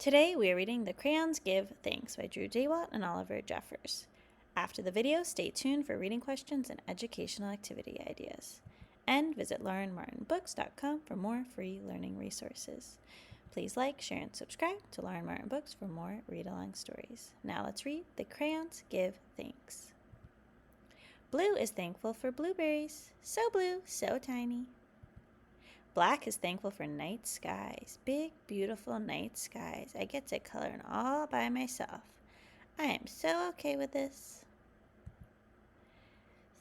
Today we are reading The Crayons Give Thanks by Daywalt and Oliver Jeffers. After the video, stay tuned for reading questions and educational activity ideas. And visit laurenmartinbooks.com for more free learning resources. Please like, share, and subscribe to Lauren Martin Books for more read-along stories. Now let's read The Crayons Give Thanks. Blue is thankful for blueberries. So blue, so tiny. Black is thankful for night skies, big, beautiful night skies. I get to color them all by myself. I am so okay with this.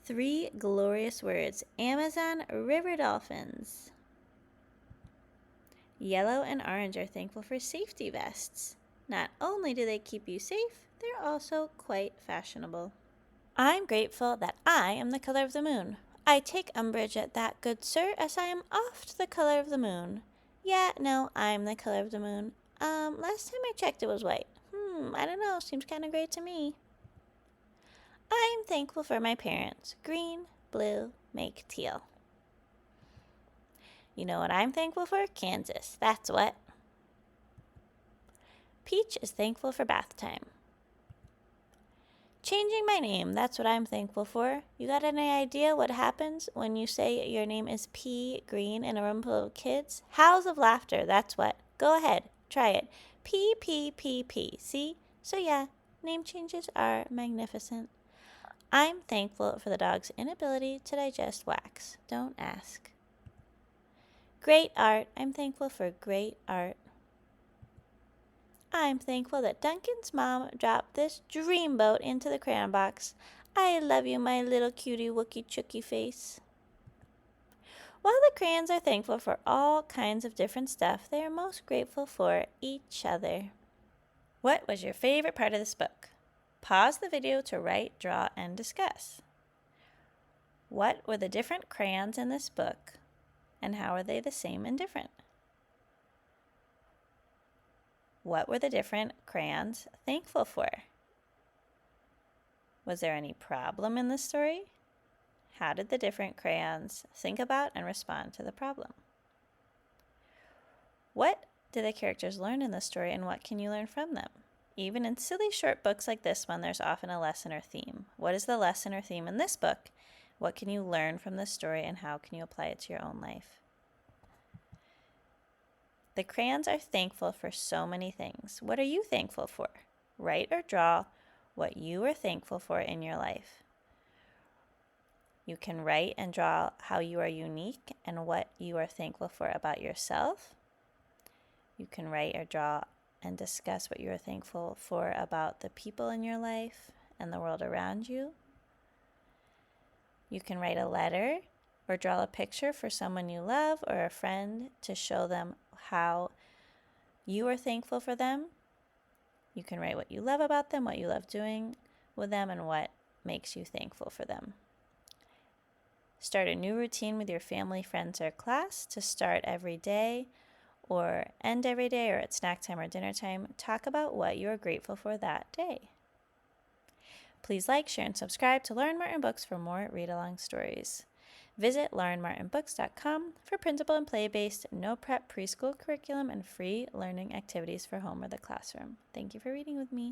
3 glorious words. Amazon river dolphins. Yellow and orange are thankful for safety vests. Not only do they keep you safe, they're also quite fashionable. I'm grateful that I am the color of the moon. I take umbrage at that, good sir, as I am oft the color of the moon. Yeah, no, I'm the color of the moon. Last time I checked it was white. I don't know, seems kind of gray to me. I am thankful for my parents. Green, blue, make teal. You know what I'm thankful for? Kansas, that's what. Peach is thankful for bath time. Changing my name, that's what I'm thankful for. You got any idea what happens when you say your name is P. Green in a room full of kids? Howls of laughter, that's what. Go ahead, try it. P, P, P, P. See? So yeah, name changes are magnificent. I'm thankful for the dog's inability to digest wax. Don't ask. Great art. I'm thankful for great art. I'm thankful that Duncan's mom dropped this dreamboat into the crayon box. I love you, my little cutie wookie chookie face. While the crayons are thankful for all kinds of different stuff, they are most grateful for each other. What was your favorite part of this book? Pause the video to write, draw, and discuss. What were the different crayons in this book, and how are they the same and different? What were the different crayons thankful for? Was there any problem in this story? How did the different crayons think about and respond to the problem? What did the characters learn in the story, and what can you learn from them? Even in silly short books like this one, there's often a lesson or theme. What is the lesson or theme in this book? What can you learn from this story, and how can you apply it to your own life? The crayons are thankful for so many things. What are you thankful for? Write or draw what you are thankful for in your life. You can write and draw how you are unique and what you are thankful for about yourself. You can write or draw and discuss what you are thankful for about the people in your life and the world around you. You can write a letter or draw a picture for someone you love or a friend to show them how you are thankful for them. You can write what you love about them, what you love doing with them, and what makes you thankful for them. Start a new routine with your family, friends, or class to start every day or end every day or at snack time or dinner time. Talk about what you are grateful for that day. Please like, share, and subscribe to Lauren Martin Books for more read-along stories. Visit laurenmartinbooks.com for printable and play-based, no-prep preschool curriculum and free learning activities for home or the classroom. Thank you for reading with me.